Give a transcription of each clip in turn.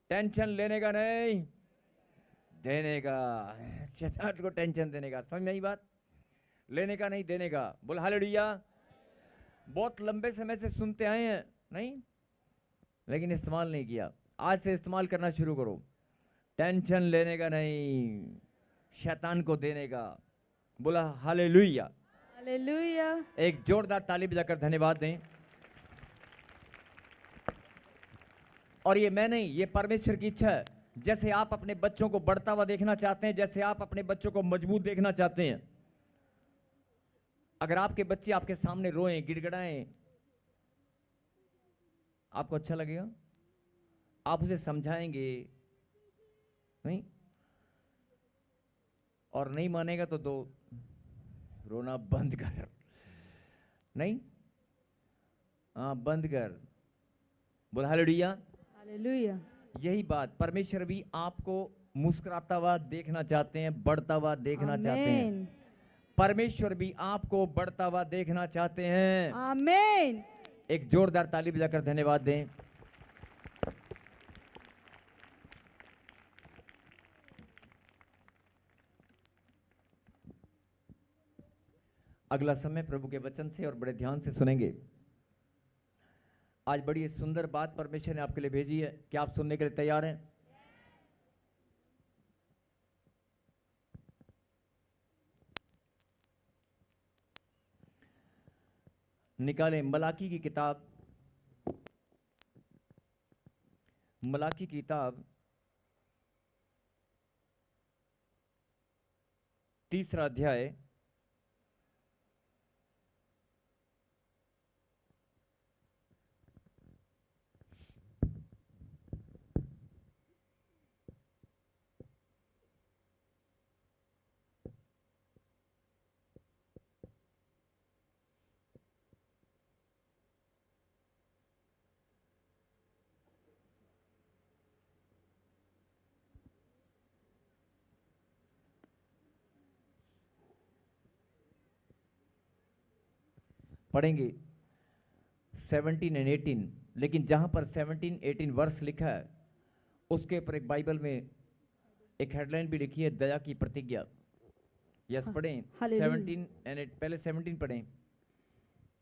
Tension लेने का नहीं, देने का। शैतान को टेंशन देने का, समझ में आई बात? लेने का नहीं, देने का। बोल हालेलुया। बहुत लंबे समय से सुनते आए हैं, नहीं, लेकिन इस्तेमाल नहीं किया। आज से इस्तेमाल करना शुरू करो। टेंशन लेने का नहीं, शैतान को देने का। बोला हालेलुया। हालेलुया। एक जोरदार ताली बजाकर धन्यवाद दें। और ये मैं नहीं, ये परमेश्वर की इच्छा है। जैसे आप अपने बच्चों को बढ़ता हुआ देखना चाहते हैं, जैसे आप अपने बच्चों को मजबूत देखना चाहते हैं, अगर आपके बच्चे आपके सामने रोएं, गिड़गिड़ाएं, आपको अच्छा लगेगा? आप उसे समझाएंगे नहीं? और नहीं मानेगा तो रोना बंद कर। नहीं, हाँ बंद कर। बोल हालेलुया। हालेलुया। यही बात, परमेश्वर भी आपको मुस्कुराता हुआ देखना चाहते हैं, बढ़ता हुआ देखना चाहते हैं। आमीन। परमेश्वर भी आपको बढ़ता हुआ देखना चाहते हैं। आमीन। एक जोरदार ताली बजाकर धन्यवाद दें। अगला समय प्रभु के वचन से और बड़े ध्यान से सुनेंगे। आज बड़ी सुंदर बात परमेश्वर ने आपके लिए भेजी है। क्या आप सुनने के लिए तैयार हैं? निकालें मलाकी की किताब, मलाकी की किताब 3रा अध्याय, पढ़ेंगे 17 और 18। लेकिन जहां पर 17, 18 वर्ष लिखा है, उसके ऊपर एक बाइबल में एक हेडलाइन भी लिखी है, दया की प्रतिज्ञा। यस, पढ़ें 17 और 8। पहले 17 पढ़ें।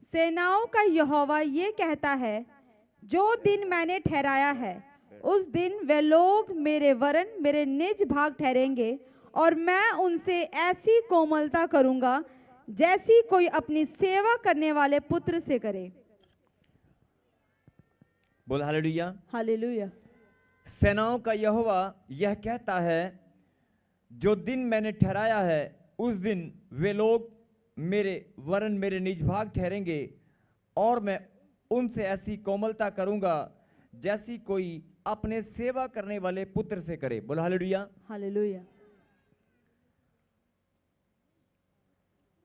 सेनाओं का यहोवा ये कहता है, जो दिन मैंने ठहराया है उस दिन वे लोग मेरे वरन मेरे निज भाग ठहरेंगे, और मैं उनसे ऐसी कोमलता करूंगा जैसी कोई अपनी सेवा करने वाले पुत्र से करे। बोल हालेलुया। हालेलुया। सेनाओं का यहोवा यह कहता है, जो दिन मैंने ठहराया है उस दिन वे लोग मेरे वरन मेरे निज भाग ठहरेंगे, और मैं उनसे ऐसी कोमलता करूंगा जैसी कोई अपने सेवा करने वाले पुत्र से करे। बोलो हालेलुया। हालेलुया।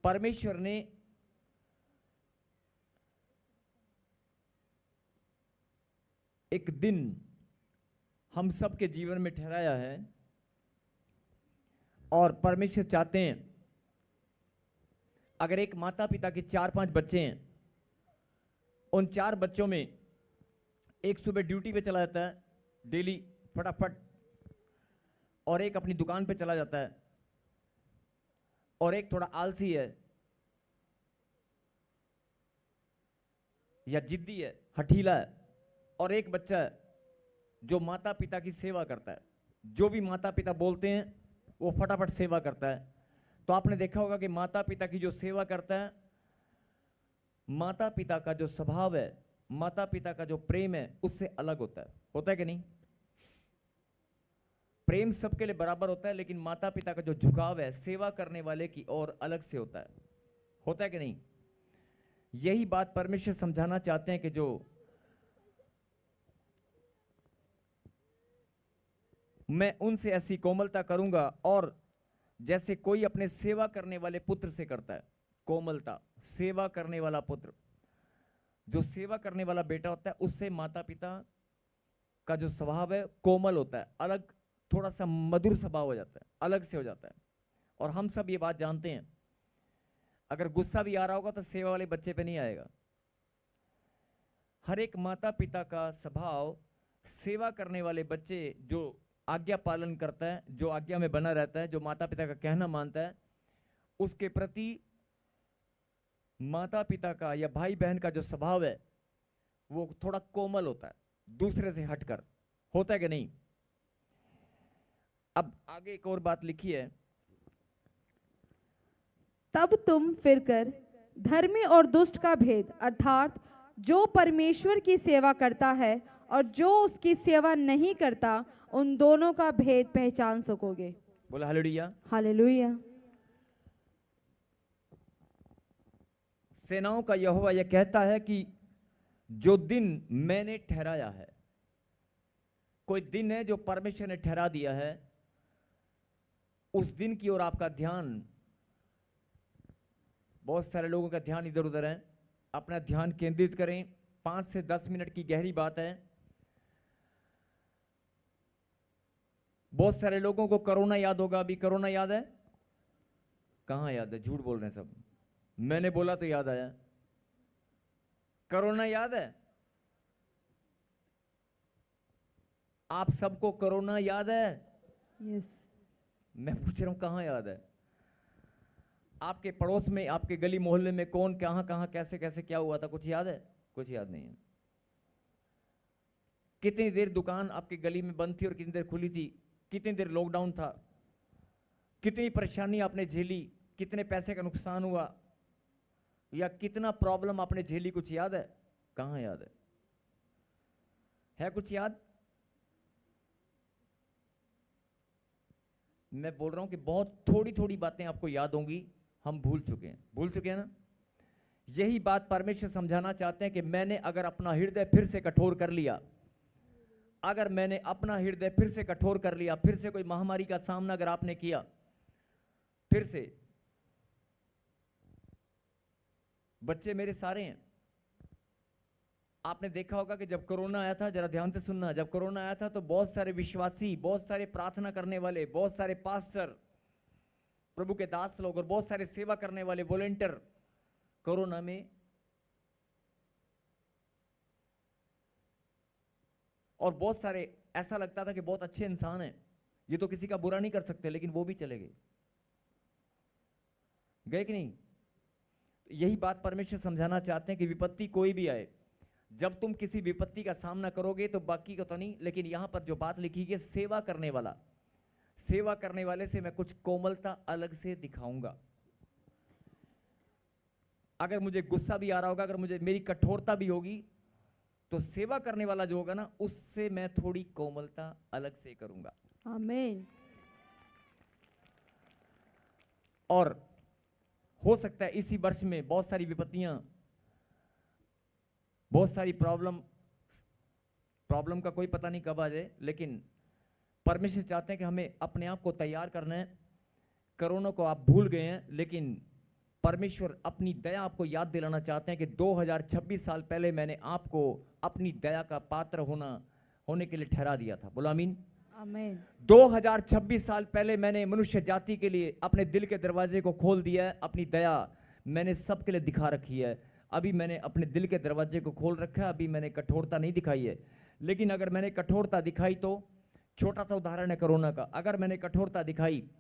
परमेश्वर ने एक दिन हम सबके जीवन में ठहराया है, और परमेश्वर चाहते हैं, अगर एक माता पिता के 4-5 बच्चे हैं, उन 4 बच्चों में एक सुबह ड्यूटी पे चला जाता है डेली फटाफट, और एक अपनी दुकान पे चला जाता है, और एक थोड़ा आलसी है या जिद्दी है, हठीला है, और एक बच्चा है जो माता पिता की सेवा करता है। जो भी माता पिता बोलते हैं वो फटाफट सेवा करता है। तो आपने देखा होगा कि माता पिता की जो सेवा करता है, माता पिता का जो स्वभाव है, माता पिता का जो प्रेम है, उससे अलग होता है कि नहीं? प्रेम सबके लिए बराबर होता है, लेकिन माता पिता का जो झुकाव है सेवा करने वाले की ओर अलग से होता है कि नहीं? यही बात परमेश्वर समझाना चाहते हैं कि जो मैं उनसे ऐसी कोमलता करूंगा, और जैसे कोई अपने सेवा करने वाले पुत्र से करता है। कोमलता, सेवा करने वाला पुत्र, जो सेवा करने वाला बेटा होता है, उससे माता पिता का जो स्वभाव है कोमल होता है, अलग, थोड़ा सा मधुर स्वभाव हो जाता है, अलग से हो जाता है। और हम सब ये बात जानते हैं, अगर गुस्सा भी आ रहा होगा तो सेवा वाले बच्चे पे नहीं आएगा। हर एक माता पिता का स्वभाव सेवा करने वाले बच्चे जो आज्ञा पालन करता है, जो आज्ञा में बना रहता है, जो माता पिता का कहना मानता है, उसके प्रति माता पिता का या भाई बहन का जो स्वभाव है वो थोड़ा कोमल होता है, दूसरे से हटकर होता है कि नहीं। अब आगे एक और बात लिखी है, तब तुम फिरकर धर्मी और दुष्ट का भेद अर्थात जो परमेश्वर की सेवा करता है और जो उसकी सेवा नहीं करता उन दोनों का भेद पहचान सकोगे। बोला हालेलुया। हालेलुया। सेनाओं का यहोवा यह कहता है कि जो दिन मैंने ठहराया है, कोई दिन है जो परमेश्वर ने ठहरा दिया है, उस दिन की ओर आपका ध्यान, बहुत सारे लोगों का ध्यान इधर उधर है, अपना ध्यान केंद्रित करें। 5 से 10 मिनट की गहरी बात है। बहुत सारे लोगों को कोरोना याद होगा। अभी कोरोना याद है? कहां याद है? झूठ बोल रहे हैं सब। मैंने बोला तो याद आया। कोरोना याद है? आप सबको कोरोना याद है? यस। मैं पूछ रहा हूं कहां याद है? आपके पड़ोस में, आपके गली मोहल्ले में कौन कहां कहां कैसे कैसे क्या हुआ था, कुछ याद है? कुछ याद नहीं है। कितनी देर दुकान आपकी गली में बंद थी और कितनी देर खुली थी? कितनी देर लॉकडाउन था? कितनी परेशानी आपने झेली? कितने पैसे का नुकसान हुआ या कितना प्रॉब्लम आपने झेली? कुछ याद है? कहां याद है कुछ याद? मैं बोल रहा हूं कि बहुत थोड़ी थोड़ी बातें आपको याद होंगी, हम भूल चुके हैं ना। यही बात परमेश्वर समझाना चाहते हैं कि मैंने अगर अपना हृदय फिर से कठोर कर लिया, अगर मैंने अपना हृदय फिर से कठोर कर लिया, फिर से कोई महामारी का सामना अगर आपने किया, फिर से, बच्चे मेरे सारे हैं। आपने देखा होगा कि जब कोरोना आया था, जरा ध्यान से सुनना, जब कोरोना आया था तो बहुत सारे विश्वासी, बहुत सारे प्रार्थना करने वाले, बहुत सारे पास्टर, प्रभु के दास लोग और बहुत सारे सेवा करने वाले वॉलेंटियर कोरोना में, और बहुत सारे ऐसा लगता था कि बहुत अच्छे इंसान हैं, ये तो किसी का बुरा नहीं कर सकते, लेकिन वो भी चले गए कि नहीं? यही बात परमेश्वर समझाना चाहते हैं कि विपत्ति कोई भी आए, जब तुम किसी विपत्ति का सामना करोगे तो बाकी का तो नहीं, लेकिन यहां पर जो बात लिखी है, सेवा करने वाला, सेवा करने वाले से मैं कुछ कोमलता अलग से दिखाऊंगा। अगर मुझे गुस्सा भी आ रहा होगा, अगर मुझे मेरी कठोरता भी होगी, तो सेवा करने वाला जो होगा ना, उससे मैं थोड़ी कोमलता अलग से करूंगा। आमीन। और हो सकता है इसी वर्ष में बहुत सारी विपत्तियां, बहुत सारी प्रॉब्लम का कोई पता नहीं कब आ जाए, लेकिन परमेश्वर चाहते हैं कि हमें अपने आप को तैयार करना है। कोरोना को आप भूल गए हैं, लेकिन परमेश्वर अपनी दया आपको याद दिलाना चाहते हैं कि 2026 साल पहले मैंने आपको अपनी दया का पात्र होने के लिए ठहरा दिया था। बोलो आमीन। आमीन। 2026 साल पहले मैंने मनुष्य जाति के लिए अपने दिल के दरवाजे को खोल दिया है। अपनी दया मैंने सबके लिए दिखा रखी है। अभी मैंने अपने दिल के दरवाजे को खोल रखा है, अभी मैंने कठोरता नहीं दिखाई है। लेकिन अगर मैंने कठोरता दिखाई, तो छोटा सा उदाहरण है कोरोना का, अगर मैंने कठोरता दिखाई,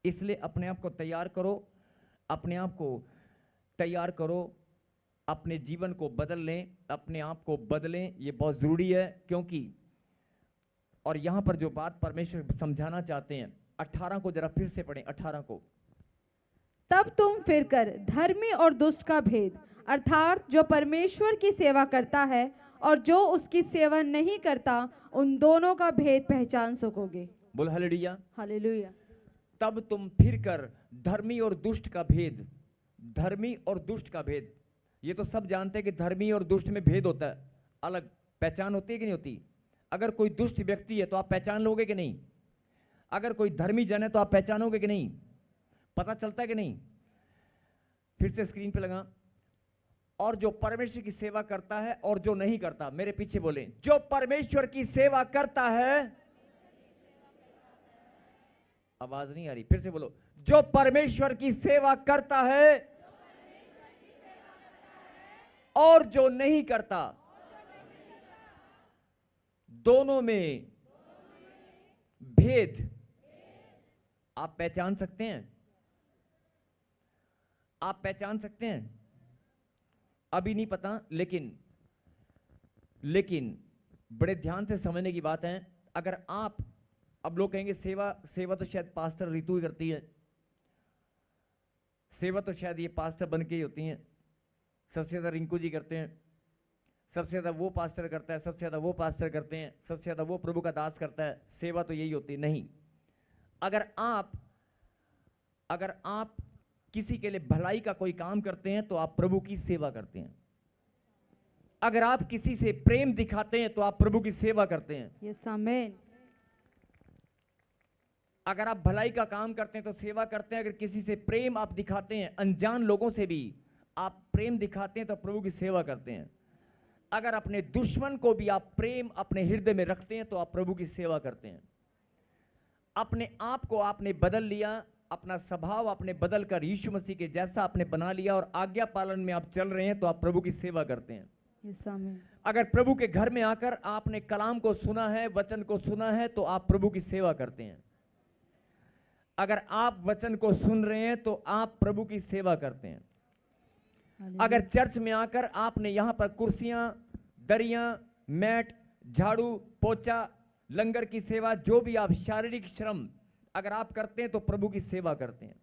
इसलिए अपने आप को तैयार करो, अपने आप को तैयार करो, अपने जीवन को बदल लें, अपने आप को बदलें, ये बहुत जरूरी है। क्योंकि और यहां पर जो बात परमेश्वर समझाना चाहते हैं, 18 को जरा फिर से पढ़ें, 18 को। तब तुम फिरकर धर्मी और दुष्ट का भेद अर्थात जो परमेश्वर की सेवा करता है और जो उसकी सेवा नहीं करता, उन दोनों का भेद पहचान सकोगे। बोल हालेलुया। हालेलुया। तब तुम फिरकर धर्मी और दुष्ट का भेद, धर्मी और दुष्ट का भेद, ये तो सब जानते हैं कि धर्मी और दुष्ट में भेद होता है, अलग पहचान होती है कि नहीं होती? अगर कोई दुष्ट व्यक्ति है तो आप पहचान लोगे कि नहीं? अगर कोई धर्मी जन है तो आप पहचानोगे कि नहीं? पता चलता है कि नहीं? फिर से स्क्रीन पे लगा। और जो परमेश्वर की सेवा करता है और जो नहीं करता, मेरे पीछे बोले, जो परमेश्वर की सेवा करता है, आवाज नहीं आ रही, फिर से बोलो, जो परमेश्वर की सेवा करता है और जो नहीं करता, दोनों में भेद आप पहचान सकते हैं? आप पहचान सकते हैं? अभी नहीं पता, लेकिन बड़े ध्यान से समझने की बात है। अगर आप, अब लोग कहेंगे सेवा तो शायद पास्टर रितु ही करती है, सेवा तो शायद ये पास्टर बन के ही होती हैं, सबसे ज्यादा रिंकू जी करते हैं, सबसे ज्यादा वो पास्टर करता है, सबसे ज्यादा वो पास्टर करते हैं, सबसे ज्यादा वो प्रभु का दास करता है, सेवा तो यही होती है। नहीं, अगर आप किसी के लिए भलाई का कोई काम करते हैं तो आप प्रभु की सेवा करते हैं। अगर आप किसी से प्रेम दिखाते हैं तो आप प्रभु की सेवा करते हैं। Yes amen. अगर आप भलाई का काम करते हैं तो सेवा करते हैं। अगर किसी से प्रेम आप दिखाते हैं, अनजान लोगों से भी आप प्रेम दिखाते हैं तो प्रभु की सेवा करते हैं। अगर अपने दुश्मन को भी आप प्रेम अपने हृदय में रखते हैं तो आप प्रभु की सेवा करते हैं। अपने आप को आपने बदल लिया, अपना स्वभाव आपने बदल कर यीशु मसीह के जैसा आपने बना लिया और आज्ञा पालन में आप चल रहे हैं तो आप प्रभु की सेवा करते हैं। Yes amen. अगर प्रभु के घर में आकर आपने कलाम को सुना है, वचन को सुना है तो आप प्रभु की सेवा करते हैं। अगर आप वचन को सुन रहे हैं तो आप प्रभु की सेवा करते हैं। अगर चर्च में आकर आपने यहां पर कुर्सियां, दरियां, मैट, झाड़ू, पोछा, लंगर की सेवा, जो भी आप शारीरिक श्रम अगर आप करते हैं तो प्रभु की सेवा करते हैं।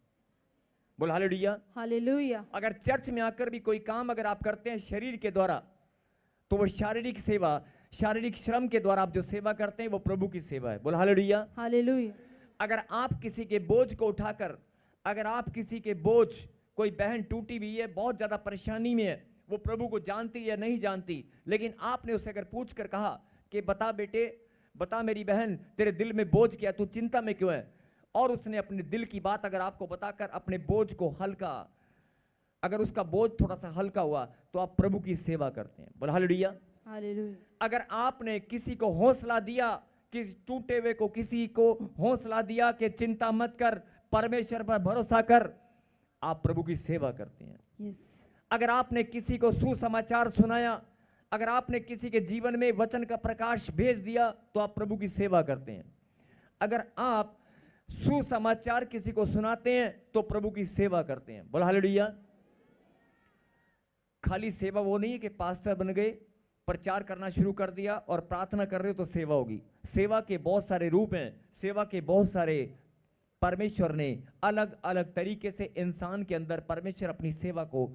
बोल हालेलुया। हालेलुया। अगर चर्च में आकर भी कोई काम अगर आप करते हैं शरीर के द्वारा तो वो शारीरिक सेवा, शारीरिक श्रम के द्वारा आप जो सेवा करते हैं वो प्रभु की सेवा है। बोल हालेलुया। हालेलुया। अगर आप किसी के बोझ को उठाकर, अगर आप किसी के बोझ, कोई बहन टूटी हुई है, बहुत ज्यादा परेशानी में है, वो प्रभु को जानती या नहीं जानती, लेकिन आपने उसे अगर पूछ कर कहा कि बता बेटे, बता मेरी बहन, तेरे दिल में बोझ क्या, तू चिंता में क्यों है, और उसने अपने दिल की बात अगर आपको बताकर अपने बोझ को हल्का, अगर उसका बोझ थोड़ा सा हल्का हुआ तो आप प्रभु की सेवा करते हैं। बोल हालेलुया। हालेलुया। अगर आपने किसी को हौसला दिया, किसी टूटे हुए को किसी को हौसला दिया कि चिंता मत कर, परमेश्वर पर भरोसा कर, आप प्रभु की सेवा करते हैं। यस। अगर आपने किसी को सुसमाचार सुनाया, अगर आपने किसी के जीवन में वचन का प्रकाश भेज दिया तो आप प्रभु की सेवा करते हैं। अगर आप सुसमाचार किसी को सुनाते हैं तो प्रभु की सेवा करते हैं। बोल हालेलुया। खाली सेवा वो नहीं है कि पास्टर बन गए, प्रचार करना शुरू कर दिया और प्रार्थना कर रहे हो तो सेवा होगी। सेवा के बहुत सारे रूप हैं, सेवा के बहुत सारे, परमेश्वर ने अलग अलग तरीके से इंसान के अंदर परमेश्वर अपनी सेवा को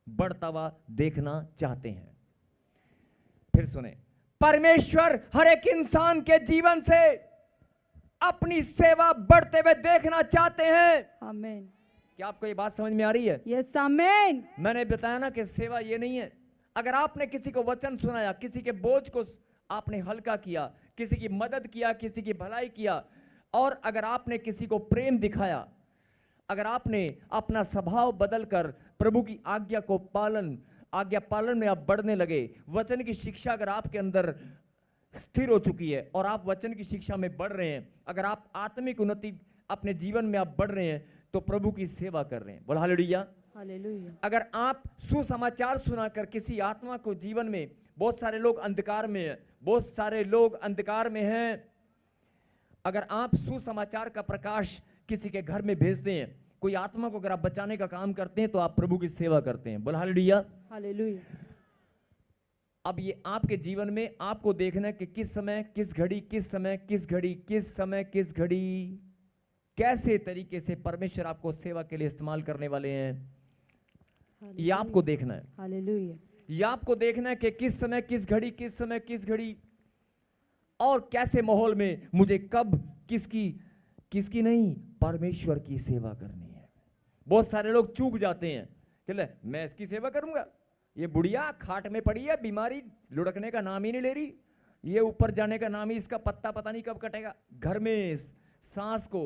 बढ़ता हुआ देखना चाहते हैं। फिर सुने, परमेश्वर हर एक इंसान के जीवन से अपनी सेवा बढ़ते हुए देखना चाहते हैं। आमेन। क्या आपको ये बात समझ में आ रही है? Yes amen. मैंने बताया ना कि सेवा ये नहीं है, अगर आपने किसी को वचन सुनाया, किसी के बोझ को आपने हल्का किया, किसी की मदद किया, किसी की भलाई किया, और अगर आपने किसी को प्रेम दिखाया, अगर आपने अपना स्वभाव बदलकर प्रभु की आज्ञा को आज्ञा पालन में आप बढ़ने लगे, वचन की शिक्षा अगर आपके अंदर स्थिर हो चुकी है और आप वचन की शिक्षा में बढ़ रहे हैं, अगर आप आत्मिक उन्नति अपने जीवन में आप बढ़ रहे हैं तो प्रभु की सेवा कर रहे हैं। बोल हालेलुया। हालेलुया। अगर आप सुसमाचार सुनाकर किसी आत्मा को, जीवन में बहुत सारे लोग अंधकार में हैं, बहुत सारे लोग अंधकार में हैं, अगर आप सुसमाचार का प्रकाश किसी के घर में भेजते हैं, कोई आत्मा को अगर आप बचाने का काम करते हैं तो आप प्रभु की सेवा करते हैं। बोल हालेलुया। हालेलुया। अब ये आपके जीवन में आपको देखना है कि किस समय, किस घड़ी, किस समय, किस घड़ी, किस समय, किस घड़ी, कैसे तरीके से परमेश्वर आपको सेवा के लिए इस्तेमाल करने वाले हैं, ये आपको देखना है। हालेलुया। ये आपको देखना है कि किस समय, किस घड़ी, किस समय, किस घड़ी, और कैसे माहौल में मुझे कब किसकी नहीं, परमेश्वर की सेवा करनी है। बहुत सारे लोग चूक जाते हैं कि ले मैं इसकी सेवा करूंगा, ये बुढ़िया खाट में पड़ी है, बीमारी लुढ़कने का नाम ही नहीं ले रही, ये ऊपर जाने का नाम ही, इसका पता नहीं कब कटेगा। घर में सांस को,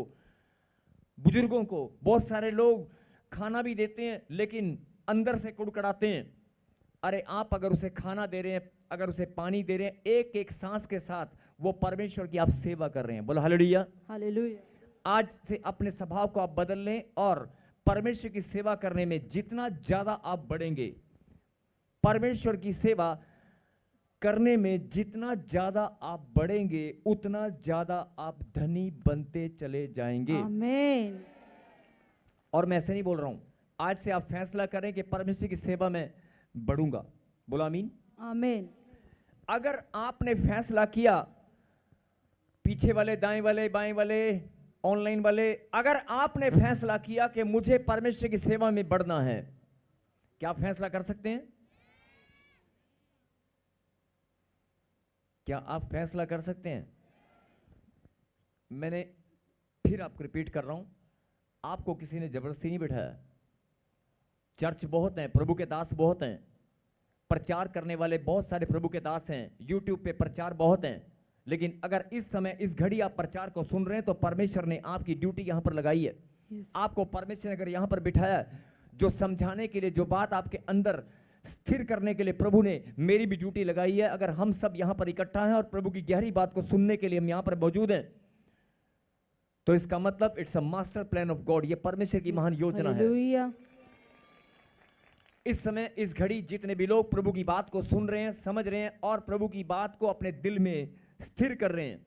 बुजुर्गों को बहुत सारे लोग खाना भी देते हैं लेकिन अंदर से कुड़कुड़ाते हैं। अरे आप अगर उसे खाना दे रहे हैं, अगर उसे पानी दे रहे हैं, एक एक सांस के साथ वो परमेश्वर की आप सेवा कर रहे हैं। बोलो हालेलुया। हालेलुया। आज से अपने स्वभाव को आप बदल लें और परमेश्वर की सेवा करने में जितना ज्यादा आप बढ़ेंगे, परमेश्वर की सेवा करने में जितना ज्यादा आप बढ़ेंगे उतना ज्यादा आप धनी बनते चले जाएंगे। आमीन। और मैं ऐसे नहीं बोल रहा हूं, आज से आप फैसला करें कि परमेश्वर की सेवा में बढ़ूंगा। बोला आमीन। आमीन। अगर आपने फैसला किया, पीछे वाले, दाएं वाले, बाएं वाले, ऑनलाइन वाले, अगर आपने फैसला किया कि मुझे परमेश्वर की सेवा में बढ़ना है, क्या आप फैसला कर सकते हैं? क्या आप फैसला कर सकते हैं? मैंने फिर आपको रिपीट कर रहा हूं, आपको किसी ने जबरदस्ती नहीं बिठाया। चर्च बहुत हैं, प्रभु के दास बहुत हैं, प्रचार करने वाले बहुत सारे प्रभु के दास हैं, यूट्यूब पे प्रचार बहुत हैं, लेकिन अगर इस समय इस घड़ी आप प्रचार को सुन रहे हैं तो परमेश्वर ने आपकी ड्यूटी यहां पर लगाई है। आपको परमेश्वर ने अगर यहां पर बिठाया, जो समझाने के लिए, जो बात आपके अंदर स्थिर करने के लिए प्रभु ने मेरी भी ड्यूटी लगाई है। अगर हम सब यहां पर इकट्ठा हैं और प्रभु की गहरी बात को सुनने के लिए हम यहां पर मौजूद हैं, तो इसका मतलब it's a master plan of God, ये परमेश्वर की महान योजना है। हालेलुया। इस समय इस घड़ी जितने भी लोग प्रभु की बात को सुन रहे हैं, समझ रहे हैं और प्रभु की बात को अपने दिल में स्थिर कर रहे हैं,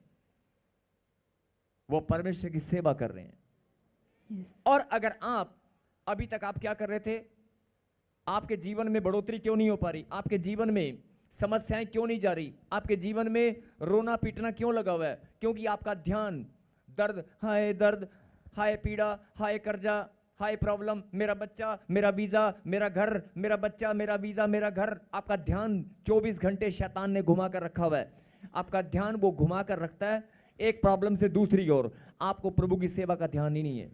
वो परमेश्वर की सेवा कर रहे हैं। और अगर आप अभी तक आप क्या कर रहे थे, आपके जीवन में बढ़ोतरी क्यों नहीं हो पा रही, आपके जीवन में समस्याएं क्यों नहीं जा रही, आपके जीवन में रोना पीटना क्यों लगा हुआ है? क्योंकि आपका ध्यान दर्द, हाय पीड़ा, हाय कर्जा, हाय प्रॉब्लम, मेरा बच्चा, मेरा वीजा, मेरा घर, मेरा बच्चा, मेरा वीजा, मेरा घर। आपका ध्यान 24 घंटे शैतान ने घुमा कर रखा हुआ है। आपका ध्यान वो घुमा कर रखता है एक प्रॉब्लम से दूसरी ओर। आपको प्रभु की सेवा का ध्यान ही नहीं है।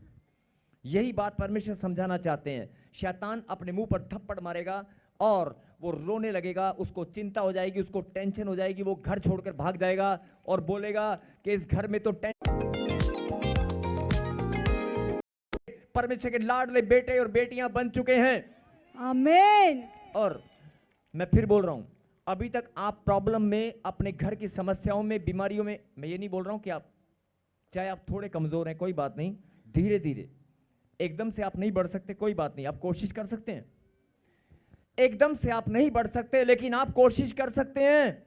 यही बात परमेश्वर समझाना चाहते हैं। शैतान अपने मुंह पर थप्पड़ मारेगा और वो रोने लगेगा, उसको चिंता हो जाएगी, उसको टेंशन हो जाएगी, वो घर छोड़कर भाग जाएगा और बोलेगा कि इस घर में तो परमेश्वर के लाडले बेटे और बेटियां बन चुके हैं। आमीन। और मैं फिर बोल रहा हूं, अभी तक आप प्रॉब्लम में, अपने घर की समस्याओं में, बीमारियों में, मैं ये नहीं बोल रहा हूं कि आप, चाहे आप थोड़े कमजोर हैं कोई बात नहीं, धीरे धीरे, एकदम से आप नहीं बढ़ सकते कोई बात नहीं, आप कोशिश कर सकते हैं। एकदम से आप नहीं बढ़ सकते लेकिन आप कोशिश कर सकते हैं।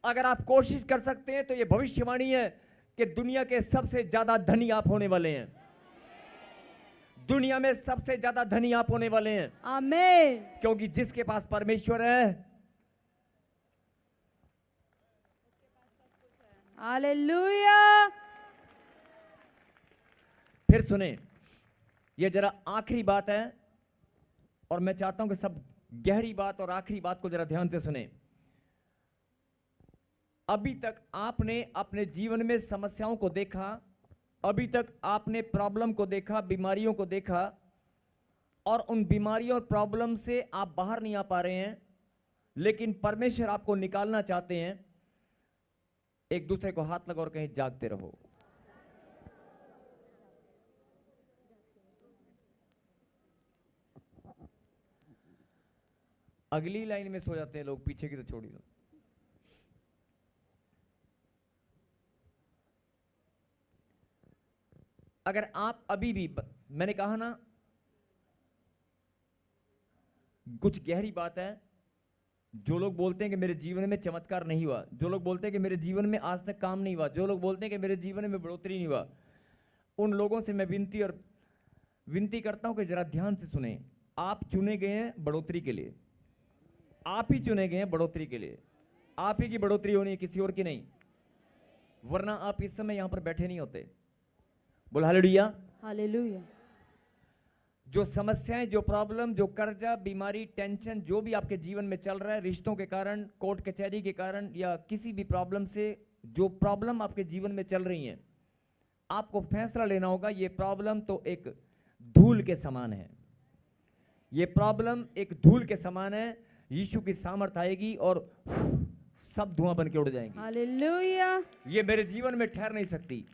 अगर आप कोशिश कर सकते हैं तो यह भविष्यवाणी है कि दुनिया के सबसे ज्यादा धनी आप होने वाले हैं। दुनिया में सबसे ज्यादा धनी आप होने वाले हैं। आमीन। क्योंकि जिसके पास परमेश्वर है, हालेलुया। फिर सुने, ये जरा आखिरी बात है और मैं चाहता हूं कि सब गहरी बात और आखिरी बात को जरा ध्यान से सुने। अभी तक आपने अपने जीवन में समस्याओं को देखा, अभी तक आपने प्रॉब्लम को देखा, बीमारियों को देखा, और उन बीमारियों और प्रॉब्लम से आप बाहर नहीं आ पा रहे हैं, लेकिन परमेश्वर आपको निकालना चाहते हैं। एक दूसरे को हाथ लगाओ और कहीं जागते रहो। अगली लाइन में सो जाते हैं लोग, पीछे की तो छोड़ दो। अगर आप अभी भी, मैंने कहा ना, कुछ गहरी बात है। जो लोग बोलते हैं कि मेरे जीवन में चमत्कार नहीं हुआ, जो लोग बोलते हैं कि मेरे जीवन में आज तक काम नहीं हुआ, जो लोग बोलते हैं कि मेरे जीवन में बढ़ोतरी नहीं हुआ, उन लोगों से मैं विनती करता हूं कि जरा ध्यान से सुने। आप चुने गए हैं बढ़ोतरी के लिए, आप ही चुने गए हैं बढ़ोतरी के लिए। आप ही की बढ़ोतरी होनी है, किसी और की नहीं, वरना आप इस समय यहां पर बैठे नहीं होते। बोल हालेलुया। हालेलुया। जो समस्याएं, जो प्रॉब्लम, जो कर्जा, बीमारी, टेंशन, जो भी आपके जीवन में चल रहा है, रिश्तों के कारण, कोर्ट कचहरी के कारण, या किसी भी प्रॉब्लम से, जो प्रॉब्लम आपके जीवन में चल रही हैं, आपको फैसला लेना होगा। ये प्रॉब्लम तो एक धूल के समान है, ये प्रॉब्लम एक धूल के समान है। यीशु की सामर्थ आएगी और सब धुआं बन के उड़ जाएंगे। हालेलुया। ये मेरे जीवन में ठहर नहीं सकती।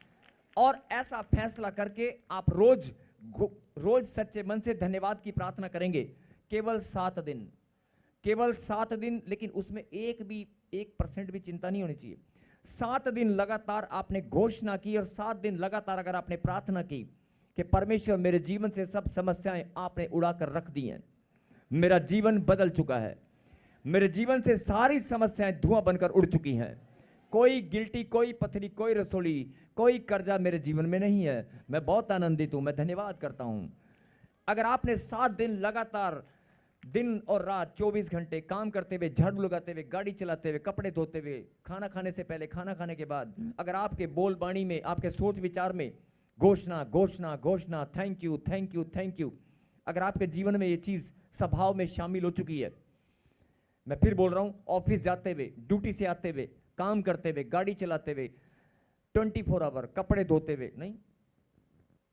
और ऐसा फैसला करके आप रोज सच्चे मन से धन्यवाद की प्रार्थना करेंगे। केवल 7 दिन, केवल 7 दिन, लेकिन उसमें 1% भी चिंता नहीं होनी चाहिए। 7 दिन लगातार आपने घोषणा की और 7 दिन लगातार अगर आपने प्रार्थना की कि परमेश्वर मेरे जीवन से सब समस्याएं आपने उड़ाकर रख दी हैं, मेरा जीवन बदल चुका है, मेरे जीवन से सारी समस्याएं धुआं बनकर उड़ चुकी हैं। कोई गिल्टी, कोई पथरी, कोई रसोली, कोई कर्जा मेरे जीवन में नहीं है। मैं बहुत आनंदित हूं, मैं धन्यवाद करता हूं। अगर आपने 7 दिन लगातार दिन और रात 24 घंटे काम करते हुए, झाड़ू लगाते हुए, गाड़ी चलाते हुए, कपड़े धोते हुए, खाना खाने से पहले, खाना खाने के बाद, अगर आपके बोल बाणी में, आपके सोच विचार में घोषणा घोषणा घोषणा, thank you thank you thank you, अगर आपके जीवन में ये चीज स्वभाव में शामिल हो चुकी है, मैं फिर बोल रहा हूं, ऑफिस जाते हुए, ड्यूटी से आते हुए, काम करते हुए, गाड़ी चलाते हुए, 24 आवर, कपड़े धोते हुए, नहीं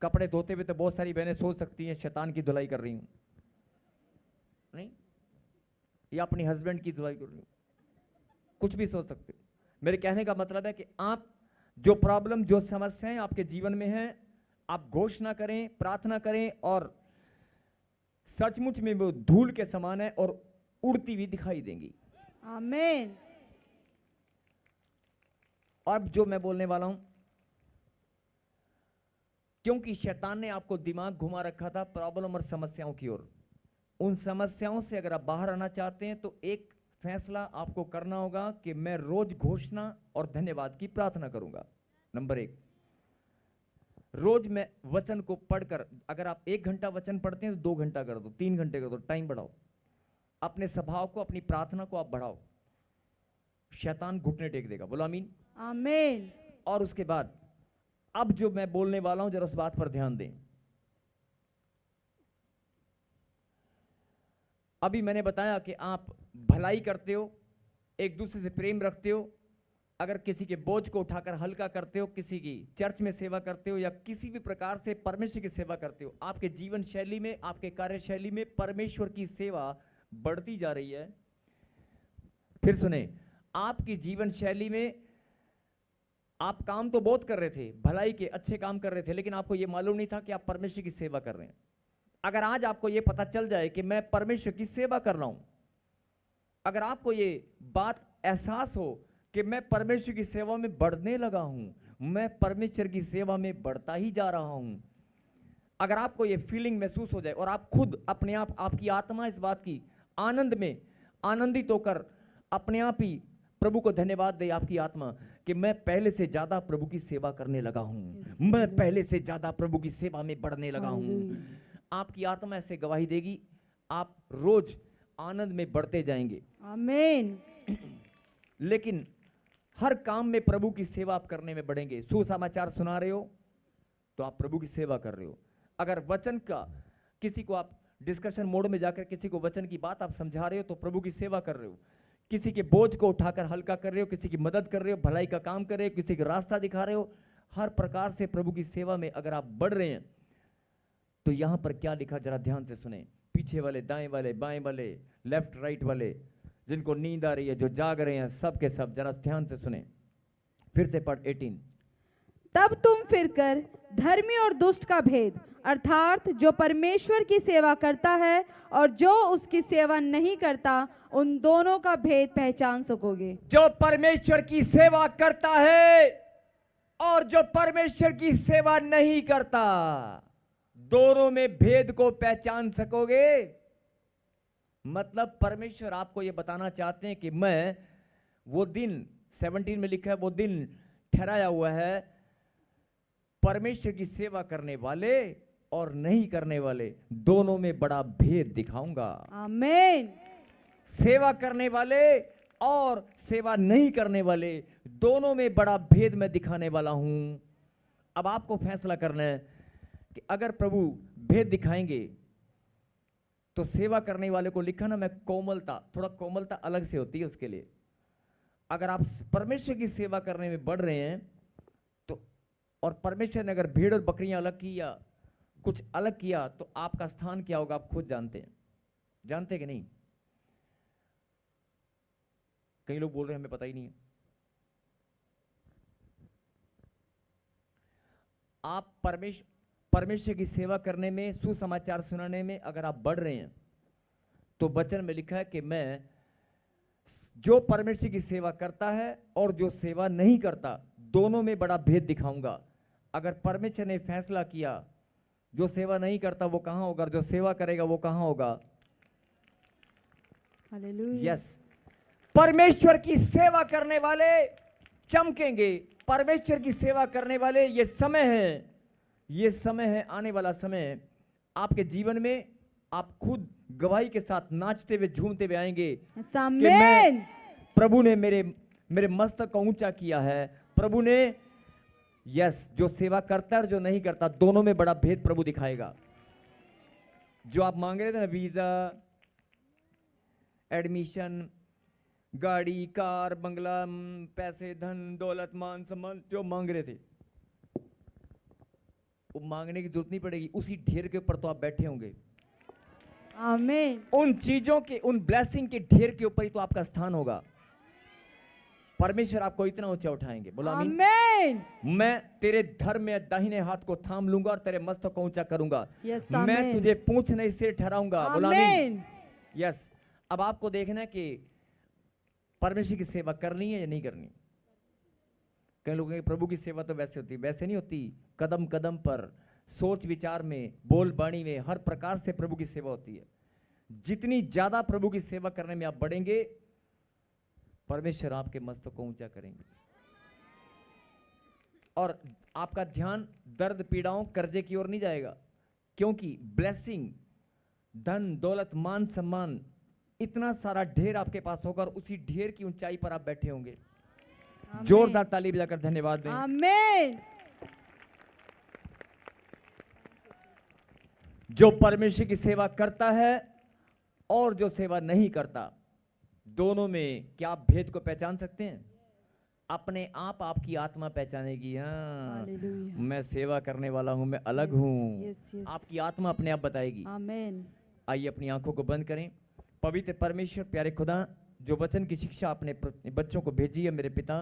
कपड़े धोते हुए तो बहुत सारी बहनें सोच सकती हैं शैतान की धुलाई कर रही हूं, नहीं, या अपनी हस्बैंड की धुलाई कर रही हूं, कुछ भी सोच सकते हो। मेरे कहने का मतलब है कि आप जो प्रॉब्लम, जो समस्याएं आपके जीवन में हैं, आप घोषणा करें, प्रार्थना करें, और सचमुच में वो धूल के समान है और उड़ती हुई दिखाई देंगी। आमीन। अब जो मैं बोलने वाला हूं, क्योंकि शैतान ने आपको दिमाग घुमा रखा था प्रॉब्लम और समस्याओं की ओर, उन समस्याओं से अगर आप बाहर आना चाहते हैं तो एक फैसला आपको करना होगा कि मैं रोज घोषणा और धन्यवाद की प्रार्थना करूंगा। नंबर 1, रोज मैं वचन को पढ़कर, अगर आप 1 घंटा वचन पढ़ते हैं तो 2 घंटा कर दो, 3 घंटे कर दो, टाइम बढ़ाओ। अपने स्वभाव को, अपनी प्रार्थना को आप बढ़ाओ, शैतान घुटने टेक देगा। बोलो आमीन। आमीन। और उसके बाद अब जो मैं बोलने वाला हूं, जरा उस बात पर ध्यान दें। अभी मैंने बताया कि आप भलाई करते हो, एक दूसरे से प्रेम रखते हो, अगर किसी के बोझ को उठाकर हल्का करते हो, किसी की चर्च में सेवा करते हो, या किसी भी प्रकार से परमेश्वर की सेवा करते हो, आपके जीवन शैली में, आपके कार्यशैली में परमेश्वर की सेवा बढ़ती जा रही है। फिर सुने, आपकी जीवन शैली में आप काम तो बहुत कर रहे थे, भलाई के अच्छे काम कर रहे थे, लेकिन आपको यह मालूम नहीं था कि आप परमेश्वर की सेवा कर रहे हैं। अगर आज आपको यह पता चल जाए कि मैं परमेश्वर की सेवा कर रहा हूं, अगर आपको यह बात एहसास हो कि मैं परमेश्वर की सेवा में बढ़ने लगा हूं, मैं परमेश्वर की सेवा में बढ़ता ही जा रहा हूं, अगर आपको यह फीलिंग महसूस हो जाए और आप खुद अपने आप, आपकी आत्मा इस बात की आनंद में आनंदित होकर अपने आप ही प्रभु को धन्यवाद दे, आपकी आत्मा, कि मैं पहले से ज्यादा प्रभु की सेवा करने लगा हूं, मैं पहले से ज्यादा प्रभु की सेवा में बढ़ने लगा हूं, आपकी आत्मा ऐसे गवाही देगी, आप रोज आनंद में बढ़ते जाएंगे। आमीन। लेकिन हर काम में प्रभु की सेवा आप करने में बढ़ेंगे। सुसमाचार सुना रहे हो तो आप प्रभु की सेवा कर रहे हो। अगर वचन का किसी को आप डिस्कशन मोड में जाकर किसी को वचन की बात आप समझा रहे हो तो प्रभु की सेवा कर रहे हो। किसी के बोझ को उठाकर हल्का कर रहे हो, किसी की मदद कर रहे हो, भलाई का काम कर रहे हो, किसी का रास्ता दिखा रहे हो, हर प्रकार से प्रभु की सेवा में अगर आप बढ़ रहे हैं तो यहां पर क्या लिखा, जरा ध्यान से सुने। पीछे वाले, दाएं वाले, बाएं वाले, लेफ्ट राइट वाले, जिनको नींद आ रही है, जो जाग रहे हैं, सब के सब जरा ध्यान से सुने। फिर से पढ़ 18। तब तुम फिरकर धर्मी और दुष्ट का भेद, अर्थात जो परमेश्वर की सेवा करता है और जो उसकी सेवा नहीं करता, उन दोनों का भेद पहचान सकोगे। जो परमेश्वर की सेवा करता है और जो परमेश्वर की सेवा नहीं करता, दोनों में भेद को पहचान सकोगे। मतलब परमेश्वर आपको यह बताना चाहते हैं कि मैं वो दिन, 17 में लिखा है, वो दिन ठहराया हुआ है परमेश्वर की सेवा करने वाले और नहीं करने वाले, दोनों में बड़ा भेद दिखाऊंगा। आमीन। सेवा करने वाले और सेवा नहीं करने वाले, दोनों में बड़ा भेद मैं दिखाने वाला हूं। अब आपको फैसला करना है कि अगर प्रभु भेद दिखाएंगे तो सेवा करने वाले को, लिखा ना मैं कोमलता, थोड़ा कोमलता अलग से होती है उसके लिए। अगर आप परमेश्वर की सेवा करने में बढ़ रहे हैं तो, और परमेश्वर ने अगर भेड़ और बकरियां अलग की या कुछ अलग किया तो आपका स्थान क्या होगा आप खुद जानते हैं। जानते कि नहीं? कई लोग बोल रहे हैं हमें पता ही नहीं है। आप परमेश्वर की सेवा करने में, सुसमाचार सुनाने में अगर आप बढ़ रहे हैं तो वचन में लिखा है कि मैं जो परमेश्वर की सेवा करता है और जो सेवा नहीं करता, दोनों में बड़ा भेद दिखाऊंगा। अगर परमेश्वर ने फैसला किया जो सेवा नहीं करता वो कहां होगा, जो सेवा करेगा वो कहां होगा। हालेलुया। यस, परमेश्वर की सेवा करने वाले चमकेंगे। परमेश्वर की सेवा करने वाले, ये समय है, ये समय है, आने वाला समय है आपके जीवन में, आप खुद गवाही के साथ नाचते हुए झूमते हुए आएंगे कि आमीन। प्रभु ने मेरे मस्तक को ऊंचा किया है। प्रभु ने, यस, जो सेवा करता है और जो नहीं करता, दोनों में बड़ा भेद प्रभु दिखाएगा। जो आप मांग रहे थे ना, वीजा, एडमिशन, गाड़ी, कार, बंगला, पैसे, धन, दौलत, मान सम्मान, जो मांग रहे थे, वो मांगने की जरूरत नहीं पड़ेगी। उसी ढेर के ऊपर तो आप बैठे होंगे। आमीन। उन चीजों के, उन ब्लेसिंग के ढेर के ऊपर ही तो आपका स्थान होगा। परमेश्वर आपको इतना ऊंचा उठाएंगे। बोला आमीन। आमीन। मैं तेरे धर्म में दाहिने हाथ को थाम लूंगा और तेरे मस्तक को ऊंचा करूंगा। यस, मैं आमीन। तुझे पूंछ नहीं सिर ठहराऊंगा। बोला आमीन। आमीन। यस, अब आपको देखना है कि परमेश्वर की सेवा करनी है या नहीं करनी। कई लोग कहेंगे प्रभु की सेवा तो वैसे होती है, वैसे नहीं होती। कदम कदम पर, सोच विचार में, बोल बाणी में, हर प्रकार से प्रभु की सेवा होती है। जितनी ज्यादा प्रभु की सेवा करने में आप बढ़ेंगे, परमेश्वर आपके मस्तक को ऊंचा करेंगे और आपका ध्यान दर्द, पीड़ाओं, कर्जे की ओर नहीं जाएगा, क्योंकि ब्लेसिंग, धन, दौलत, मान सम्मान, इतना सारा ढेर आपके पास होगा और उसी ढेर की ऊंचाई पर आप बैठे होंगे। आमीन। जोरदार ताली बजाकर धन्यवाद दें। आमीन। जो परमेश्वर की सेवा करता है और जो सेवा नहीं करता, दोनों में क्या आप भेद को पहचान सकते हैं? अपने आप आपकी आत्मा पहचानेगी। हाँ, हालेलुया। मैं सेवा करने वाला हूं, मैं अलग यस, हूं। Yes, yes. आपकी आत्मा अपने आप बताएगी। आमीन। आइए अपनी आंखों को बंद करें। पवित्र परमेश्वर, प्यारे खुदा, जो वचन की शिक्षा अपने बच्चों को भेजी है, मेरे पिता,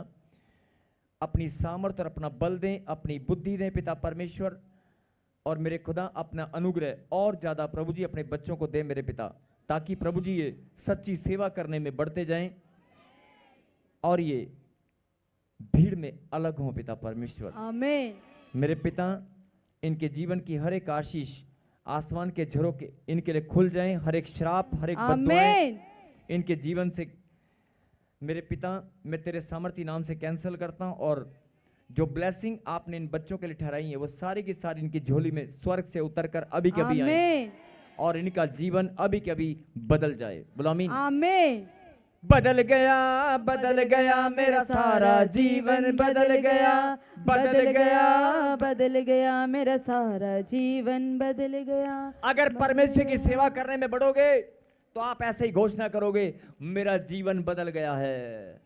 अपनी सामर्थ्य और अपना बल दें, अपनी बुद्धि दें पिता परमेश्वर, और मेरे खुदा अपना अनुग्रह और ज्यादा प्रभु जी अपने बच्चों को दें मेरे पिता, ताकि प्रभु जी ये सच्ची सेवा करने में बढ़ते जाएं और ये भीड़ में अलग हों पिता परमेश्वर। आमीन। मेरे पिता, इनके जीवन की हर एक आशीष, आसमान के झरोके इनके लिए खुल जाएं। हर एक श्राप, हर एक बद्दुआएं आमीन। इनके जीवन से मेरे पिता मैं तेरे सामर्थ्य नाम से कैंसिल करता हूं, और जो ब्लेसिंग आपने इन बच्चों के लिए ठहराई है, वो सारी की सारी इनकी झोली में स्वर्ग से उतरकर अभी के अभी आए आमीन। और इनका जीवन अभी के अभी बदल जाए। बोलो आमीन। आमीन। बदल गया मेरा सारा जीवन, बदल गया, बदल गया, बदल गया, मेरा सारा जीवन बदल गया। अगर परमेश्वर की सेवा करने में बढ़ोगे तो आप ऐसे ही घोषणा करोगे, मेरा जीवन बदल गया है,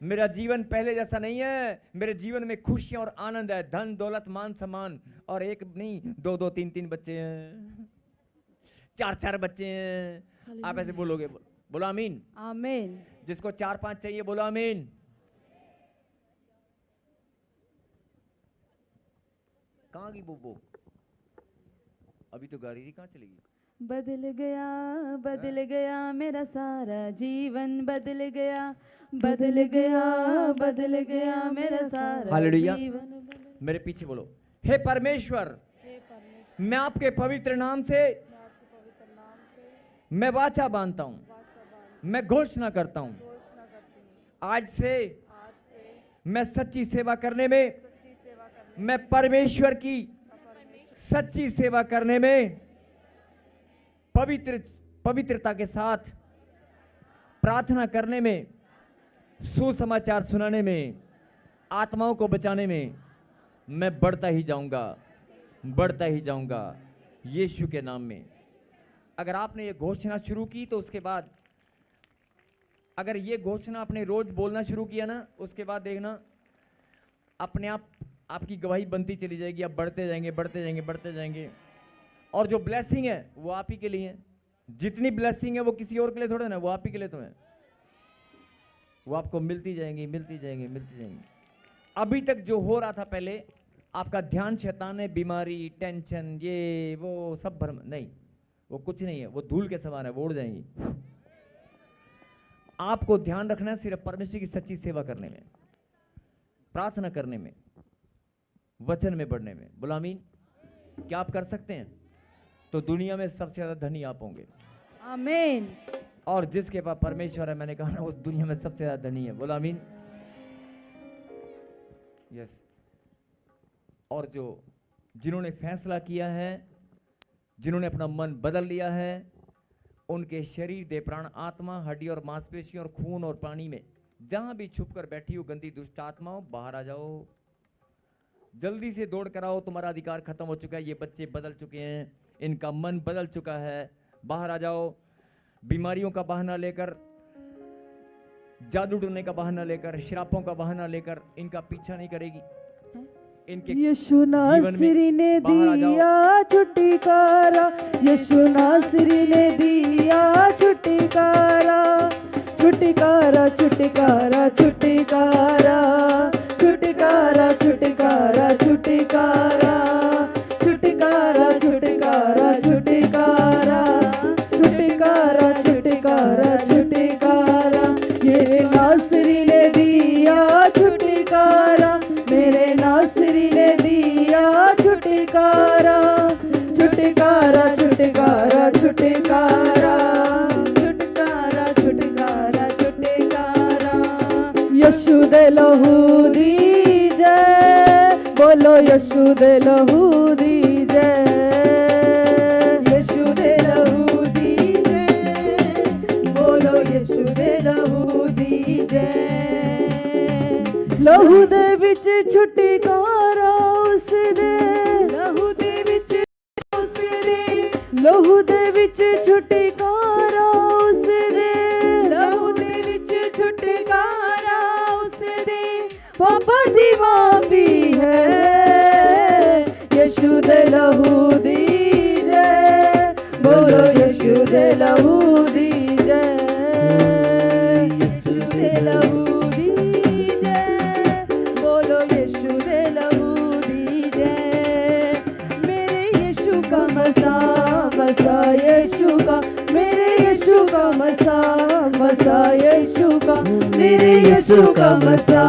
मेरा जीवन पहले जैसा नहीं है, मेरे जीवन में खुशियां और आनंद है, धन, दौलत, मान सम्मान, और एक नहीं, दो दो, तीन तीन बच्चे हैं, चार चार बच्चे हैं। आप ऐसे बोलोगे। बोलो आमीन। आमीन। जिसको 4-5 चाहिए बोलो आमीन। कहाँ गई वो? अभी तो गा रही थी, कहाँ चली गई? बदल गया मेरा सारा जीवन, बदल गया, बदल गया, बदल गया, मेरा सारा हालेलुया। जीवन। मेरे पीछे बोलो, हे परमेश्वर, मैं आपके पवित्र नाम से मैं वाचा बांधता हूँ, मैं घोषणा करता हूँ, आज से मैं सच्ची सेवा करने में, मैं परमेश्वर की सच्ची सेवा करने में, पवित्रता के साथ प्रार्थना करने में, सुसमाचार सुनाने में, आत्माओं को बचाने में मैं बढ़ता ही जाऊंगा, बढ़ता ही जाऊंगा यीशु के नाम में। अगर आपने ये घोषणा शुरू की तो उसके बाद, अगर ये घोषणा आपने रोज बोलना शुरू किया ना, उसके बाद देखना अपने आप आपकी गवाही बनती चली जाएगी। आप बढ़ते जाएंगे, बढ़ते जाएंगे, बढ़ते जाएंगे, और जो ब्लेसिंग है वो आप ही के लिए है। जितनी ब्लेसिंग है वो किसी और के लिए थोड़ा ना, वो आप ही के लिए तो है। वो आपको मिलती जाएंगी, मिलती जाएंगी, मिलती जाएंगी। अभी तक जो हो रहा था पहले, आपका ध्यान शैतान है, बीमारी, टेंशन, ये वो सब भ्रम, नहीं, वो कुछ नहीं है, वो धूल के समान है, वो उड़ जाएंगी। आपको ध्यान रखना है सिर्फ परमेश्वर की सच्ची सेवा करने में, प्रार्थना करने में, वचन में बढ़ने में। बोलो आमीन। क्या आप कर सकते हैं? तो दुनिया में सबसे ज्यादा धनी आप होंगे। आमीन। और जिसके पास परमेश्वर है, मैंने कहा ना, वो दुनिया में सबसे ज्यादा धनी है। बोला आमीन। यस। और जिन्होंने फैसला किया है, जिन्होंने अपना मन बदल लिया है, उनके शरीर, देह, प्राण, आत्मा, हड्डी और मांसपेशी और खून और पानी में जहां भी छुपकर बैठी हो गंदी दुष्ट आत्माओं, बाहर आ जाओ। जल्दी से दौड़ कर आओ, तुम्हारा अधिकार खत्म हो चुका है। ये बच्चे बदल चुके हैं, इनका मन बदल चुका है। बाहर आ जाओ। बीमारियों का बहाना लेकर, जादू टोने का बहाना लेकर, श्रापों का बहाना लेकर इनका पीछा नहीं करेगी। इनके यीशु नासरी ने बाहर आ जाओ। दिया छुटकारा, यीशु नासरी ने दिया छुटकारा, छुटकारा छुटकारा छुटकारा, छुटकारा छुटकारा छुटकारा, छुटकारा छुटकारा छुटकारा, छुटकारा छुटकारा छुटकारा। ये नासरी ने दिया छुटकारा, मेरे नासरी ने दिया छुटकारा, छुटकारा छुटकारा छुटकारा, छुटकारा छुटकारा छुटकारा। यीशु दे लहू दी जय, बोलो यीशु दे लहू दी जय, यीशु दे लहू दी जय, बोलो यीशु दे लहू दी जय। लहू दे विच छुटकारा उस दे, लहू दे विच उस दे, लहू दे विच छुटकारा उस दे, लहू दे विच छुटकारा उस दे। पापा दी माफी है, यीशु दे लहू दी जय, बोलो यीशु दे लहू दी जय, यीशु दे लहू मसा यीशु का, मेरे यीशु का मसा, मसा यीशु का, मेरे यीशु का मसा,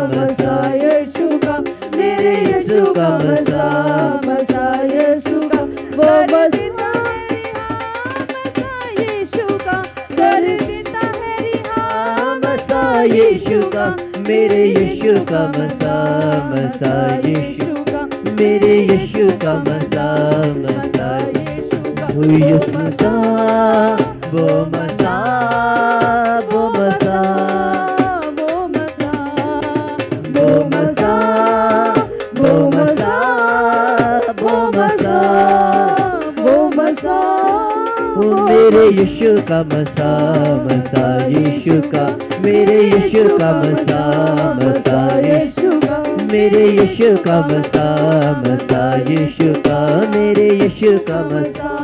मसा यीशु का, मेरे यीशु का मसा, मसा यीशु का। वो मसा यीशु का कर देता है रिहा, मसा यीशु का, मेरे यीशु का मसा, मसा यीशु का, मेरे यीशु का मसा, मसा यीशु मसा, वो मसा, वो मसा, वो मसा, वो मसा, वो मसा, वो मसा, वो मसा, वो मेरे यीशु का मसा, मसा यीशु का, मेरे यीशु का मसा, मसा यीशु का, मेरे यीशु का मसा, मसा यीशु का, मेरे यीशु का मसा,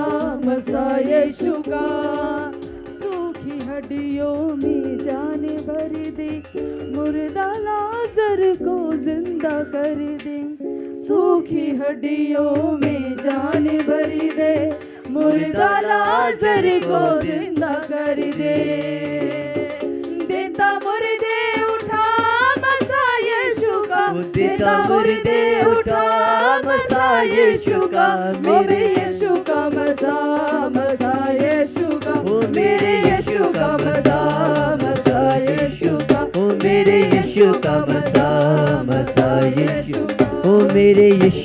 मसा यीशु का। सूखी हड्डियों में जान भर दे, मुर्दा लाजर को जिंदा कर दे, सूखी हड्डियों में जान भर दे, मुर्दा लाजर को जिंदा कर दे। देता मुर्दे उठा मसा यीशु का, देता मुर्दे उठा मसा यीशु का, मेरे यीशु का मसा, मसा यीशु का, मेरे यीशु का मसा, मसा यीशु का, मेरे यीशु का मसा, मसा यीशु का, मेरे यीशु